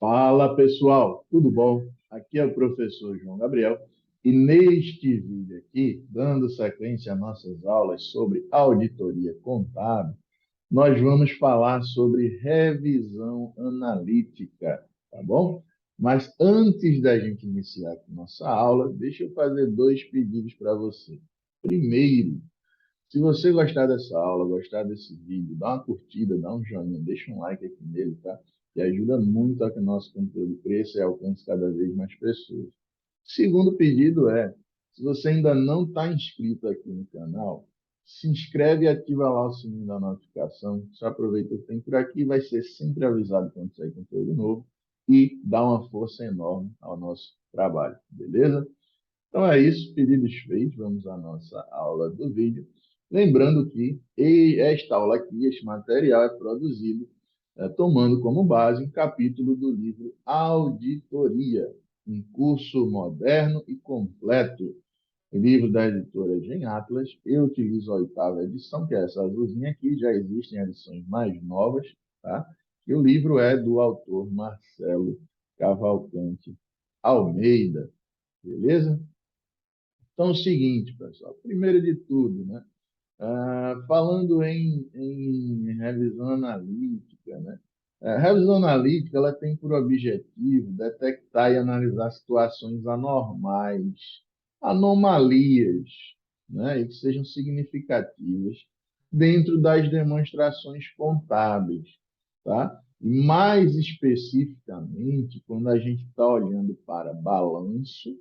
Fala pessoal, tudo bom? Aqui é o professor João Gabriel e neste vídeo aqui, dando sequência às nossas aulas sobre auditoria contábil, nós vamos falar sobre revisão analítica, tá bom? Mas antes da gente iniciar aqui nossa aula, deixa eu fazer dois pedidos para você. Primeiro, se você gostar dessa aula, gostar desse vídeo, dá uma curtida, dá um joinha, deixa um like aqui nele, tá? Que ajuda muito a que o nosso conteúdo cresça e alcance cada vez mais pessoas. Segundo pedido é, se você ainda não está inscrito aqui no canal, se inscreve e ativa lá o sininho da notificação. Só aproveita o tempo por aqui, vai ser sempre avisado quando sair conteúdo novo e dá uma força enorme ao nosso trabalho, beleza? Então é isso, pedidos feitos, vamos à nossa aula do vídeo. Lembrando que esta aula aqui, este material é produzido tomando como base um capítulo do livro Auditoria, um curso moderno e completo. Livro da editora Gen Atlas. Eu utilizo a oitava edição, que é essa azulzinha aqui, já existem edições mais novas, tá? E o livro é do autor Marcelo Cavalcante Almeida, beleza? Então, é o seguinte, pessoal, primeiro de tudo, né? Falando em revisão analítica, né? A revisão analítica ela tem por objetivo detectar e analisar situações anormais, anomalias, né? E que sejam significativas dentro das demonstrações contábeis, tá? E mais especificamente, quando a gente está olhando para balanço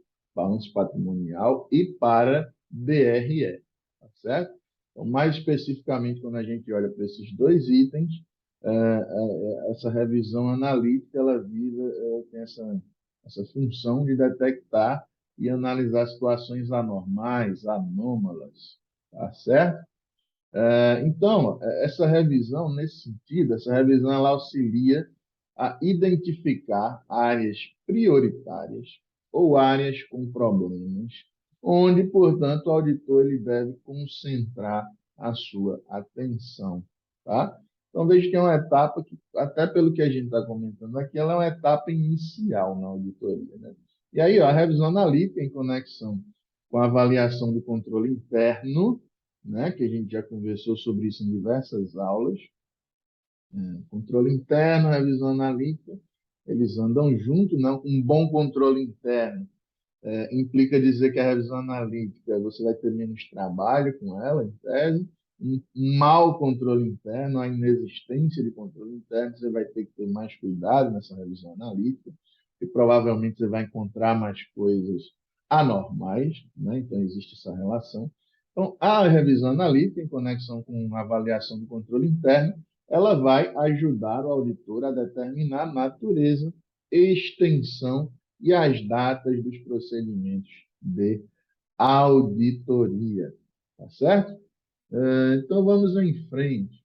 patrimonial e para DRE, tá certo? Então, mais especificamente, quando a gente olha para esses dois itens, essa revisão analítica ela visa, tem essa função de detectar e analisar situações anormais, anômalas, tá certo? Então, essa revisão, nesse sentido, essa revisão ela auxilia a identificar áreas prioritárias ou áreas com problemas, onde, portanto, o auditor ele deve concentrar a sua atenção. Tá? Então, veja que é uma etapa que, até pelo que a gente está comentando aqui, ela é uma etapa inicial na auditoria. Né? E aí, ó, a revisão analítica, em conexão com a avaliação do controle interno, né, que a gente já conversou sobre isso em diversas aulas. Controle interno, revisão analítica, eles andam juntos, não? Um bom controle interno implica dizer que a revisão analítica você vai ter menos trabalho com ela, em tese. Um mau controle interno, a inexistência de controle interno, você vai ter que ter mais cuidado nessa revisão analítica, e provavelmente você vai encontrar mais coisas anormais, né? Então existe essa relação. Então, a revisão analítica, em conexão com a avaliação do controle interno, ela vai ajudar o auditor a determinar a natureza, extensão e as datas dos procedimentos de auditoria. Tá certo? Então, vamos em frente.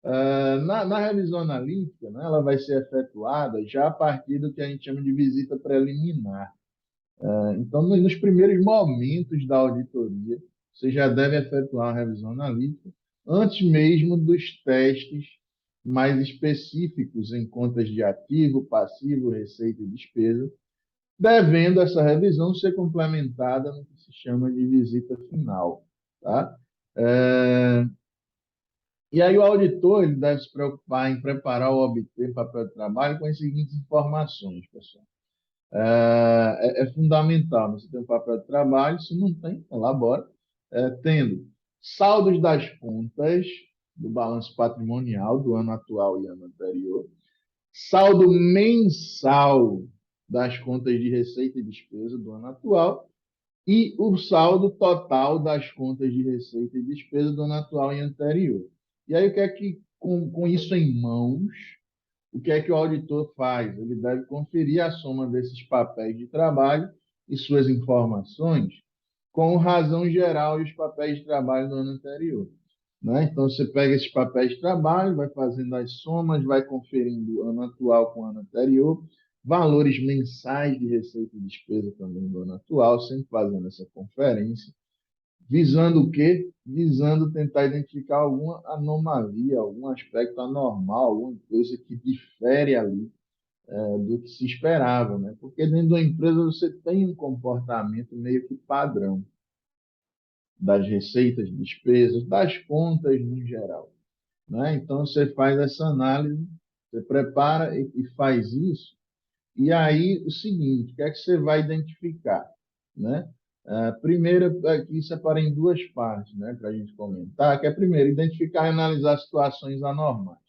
Na revisão analítica, né, ela vai ser efetuada já a partir do que a gente chama de visita preliminar. Então, nos primeiros momentos da auditoria, você já deve efetuar a revisão analítica antes mesmo dos testes mais específicos em contas de ativo, passivo, receita e despesa, devendo essa revisão ser complementada no que se chama de visita final. Tá? É, E aí o auditor ele deve se preocupar em preparar ou obter papel de trabalho com as seguintes informações, pessoal. É fundamental, você tem um papel de trabalho, se não tem, elabora, tendo saldos das contas do balanço patrimonial do ano atual e ano anterior, saldo mensal das contas de receita e despesa do ano atual e o saldo total das contas de receita e despesa do ano atual e anterior. E aí, o que é que, com isso em mãos, o que é que o auditor faz? Ele deve conferir a soma desses papéis de trabalho e suas informações com razão geral e os papéis de trabalho do ano anterior. Né? Então, você pega esses papéis de trabalho, vai fazendo as somas, vai conferindo o ano atual com o ano anterior, valores mensais de receita e despesa também do ano atual, sempre fazendo essa conferência, visando o quê? Visando tentar identificar alguma anomalia, algum aspecto anormal, alguma coisa que difere ali do que se esperava, né? Porque dentro de uma empresa você tem um comportamento meio que padrão das receitas, despesas, das contas no geral, né? Então você faz essa análise, você prepara e faz isso, e aí o seguinte, o que é que você vai identificar, né? Primeiro, aqui separei em duas partes, né, para a gente comentar, que é primeiro identificar e analisar situações anormais.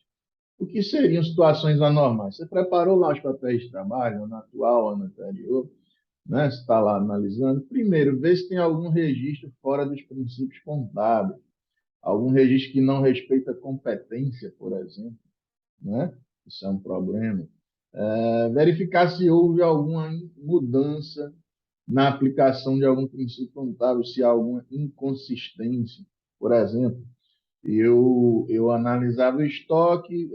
O que seriam situações anormais? Você preparou lá os papéis de trabalho, ano atual, ano anterior, né? Você está lá analisando. Primeiro, vê se tem algum registro fora dos princípios contábeis, algum registro que não respeita a competência, por exemplo, né? Isso é um problema. Verificar se houve alguma mudança na aplicação de algum princípio contábil, se há alguma inconsistência. Por exemplo, eu analisava o estoque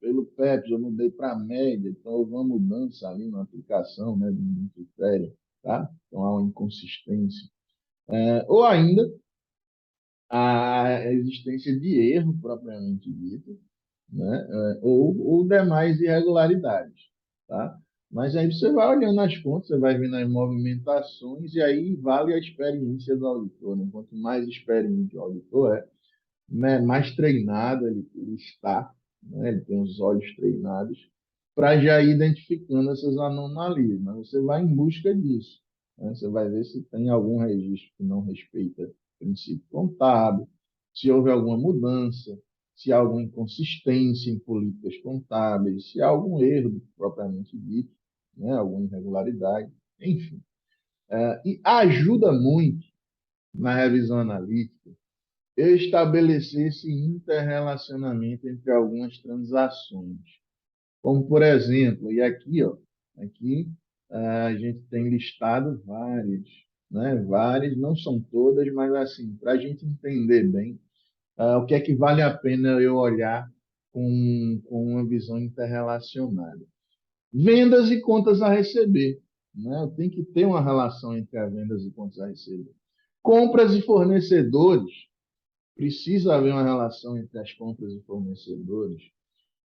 pelo PEPs, eu mudei para a média, então houve uma mudança ali na aplicação, né, de um critério, tá? Então há uma inconsistência. Ou ainda a existência de erro propriamente dito, né? Ou demais irregularidades, tá? Mas aí você vai olhando as contas, você vai vendo as movimentações e aí vale a experiência do auditor, né? Quanto mais experiente o auditor é, né, mais treinado ele está, né? Ele tem os olhos treinados para já ir identificando essas anomalias, mas você vai em busca disso, né? Você vai ver se tem algum registro que não respeita o princípio contábil, se houve alguma mudança, se há alguma inconsistência em políticas contábeis, se há algum erro propriamente dito, né? Alguma irregularidade, enfim. E ajuda muito na revisão analítica estabelecer esse interrelacionamento entre algumas transações. Como, por exemplo, e aqui, ó, aqui a gente tem listado várias, né? Várias, não são todas, mas assim, para a gente entender bem o que é que vale a pena eu olhar com uma visão interrelacionada. Vendas e contas a receber, né? Tem que ter uma relação entre as vendas e contas a receber. Compras e fornecedores, precisa haver uma relação entre as compras e fornecedores.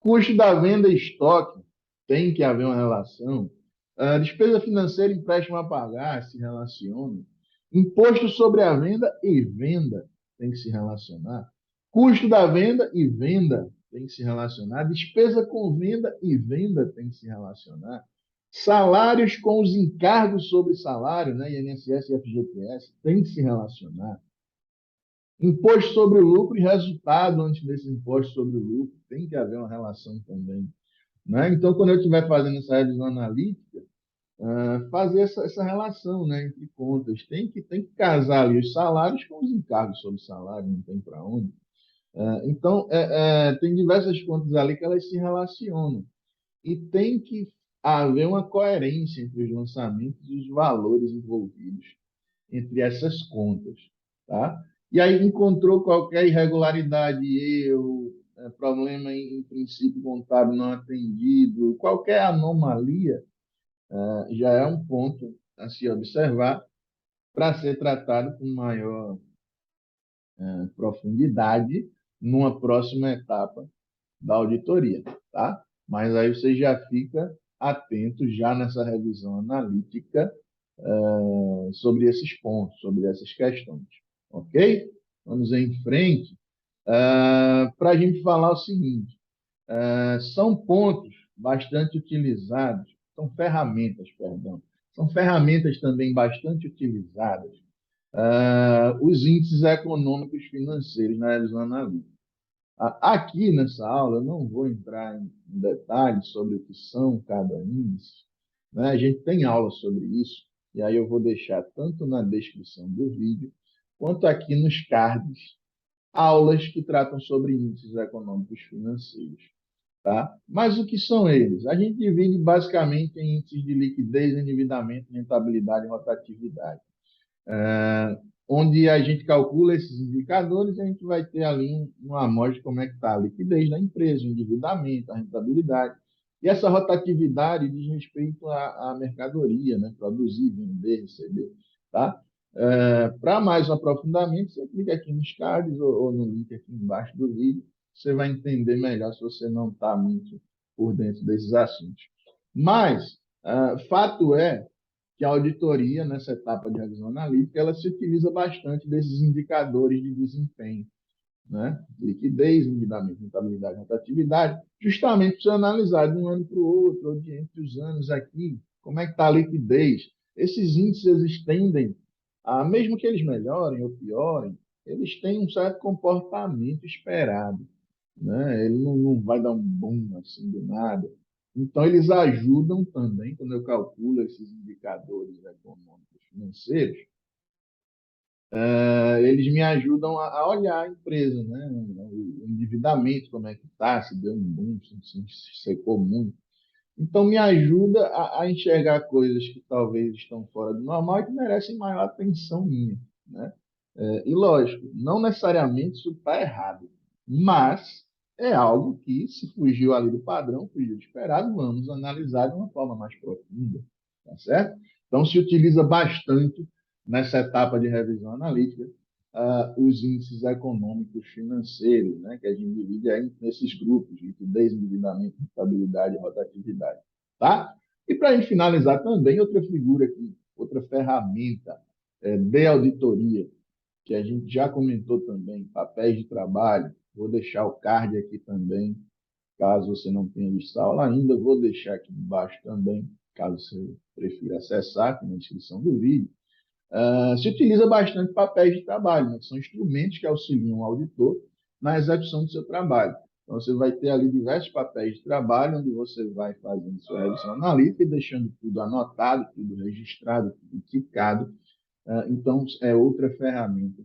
Custo da venda e estoque, tem que haver uma relação. Despesa financeira, empréstimo a pagar, se relaciona. Imposto sobre a venda e venda tem que se relacionar. Custo da venda e venda tem que se relacionar. Despesa com venda e venda tem que se relacionar. Salários com os encargos sobre salário, né, INSS e FGTS, tem que se relacionar. Imposto sobre o lucro e resultado antes desse imposto sobre o lucro, tem que haver uma relação também, né? Então, quando eu estiver fazendo essa revisão analítica, fazer essa relação, né, entre contas. Tem que casar ali os salários com os encargos sobre salário, não tem para onde. Então, tem diversas contas ali que elas se relacionam. E tem que haver uma coerência entre os lançamentos e os valores envolvidos entre essas contas, tá? E aí encontrou qualquer irregularidade, erro, problema em princípio contábil não atendido, qualquer anomalia, já é um ponto a se observar para ser tratado com maior profundidade numa próxima etapa da auditoria, tá? Mas aí você já fica atento já nessa revisão analítica sobre esses pontos, sobre essas questões, ok? Vamos em frente para a gente falar o seguinte: são pontos bastante utilizados, são ferramentas, perdão, são ferramentas também bastante utilizadas, os índices econômicos financeiros na revisão analítica. Aqui nessa aula, eu não vou entrar em detalhes sobre o que são cada índice, né? A gente tem aula sobre isso, e aí eu vou deixar tanto na descrição do vídeo, quanto aqui nos cards, aulas que tratam sobre índices econômicos financeiros. Tá? Mas o que são eles? A gente divide basicamente em índices de liquidez, endividamento, rentabilidade e rotatividade. Onde a gente calcula esses indicadores, a gente vai ter ali uma amostra de como é que está a liquidez da empresa, o endividamento, a rentabilidade. E essa rotatividade diz respeito à mercadoria, né? Produzir, vender, receber. Tá? Para mais um aprofundamento, você clica aqui nos cards ou no link aqui embaixo do vídeo, você vai entender melhor se você não está muito por dentro desses assuntos. Mas, fato é que a auditoria, nessa etapa de revisão analítica, ela se utiliza bastante desses indicadores de desempenho, né? Liquidez, endividamento, rentabilidade, rotatividade, justamente para você analisar de um ano para o outro, ou de entre os anos aqui, como é que está a liquidez. Esses índices eles tendem, mesmo que eles melhorem ou piorem, eles têm um certo comportamento esperado, né? Ele não vai dar um boom assim do nada. Então, eles ajudam também, quando eu calculo esses indicadores econômicos financeiros, eles me ajudam a olhar a empresa, né? O endividamento, como é que está, se deu um boom, se secou muito. Então, me ajuda a enxergar coisas que talvez estão fora do normal e que merecem maior atenção minha, né? E lógico, não necessariamente isso está errado, mas é algo que, se fugiu ali do padrão, fugiu do esperado, vamos analisar de uma forma mais profunda, tá certo? Então, se utiliza bastante nessa etapa de revisão analítica os índices econômicos financeiros, né, que a gente divide aí nesses grupos, liquidez, endividamento, rentabilidade e rotatividade, tá? E para a gente finalizar também, outra figura aqui, outra ferramenta de auditoria, que a gente já comentou também, papéis de trabalho. Vou deixar o card aqui também, caso você não tenha visto a aula ainda. Vou deixar aqui embaixo também, caso você prefira acessar, aqui na descrição do vídeo. Se utiliza bastante papéis de trabalho, né, que são instrumentos que auxiliam o auditor na execução do seu trabalho. Então, você vai ter ali diversos papéis de trabalho, onde você vai fazendo sua revisão analítica e deixando tudo anotado, tudo registrado, tudo ticado. Então, é outra ferramenta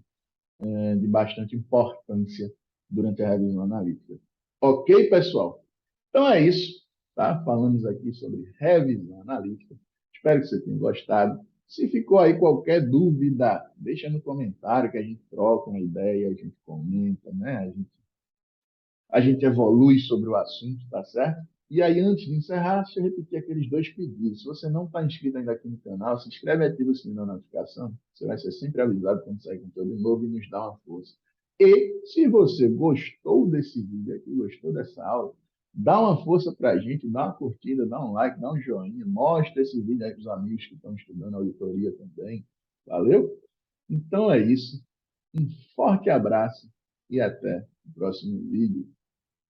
de bastante importância durante a revisão analítica. Ok, pessoal? Então é isso, tá? Falamos aqui sobre revisão analítica. Espero que você tenha gostado. Se ficou aí qualquer dúvida, deixa no comentário que a gente troca uma ideia, a gente comenta, né? A gente evolui sobre o assunto, tá certo? E aí, antes de encerrar, deixa eu repetir aqueles dois pedidos. Se você não está inscrito ainda aqui no canal, se inscreve e ativa o sininho da notificação. Você vai ser sempre avisado quando sair conteúdo novo e nos dá uma força. E se você gostou desse vídeo aqui, gostou dessa aula, dá uma força para a gente, dá uma curtida, dá um like, dá um joinha, mostra esse vídeo aí para os amigos que estão estudando auditoria também. Valeu? Então é isso. Um forte abraço e até o próximo vídeo.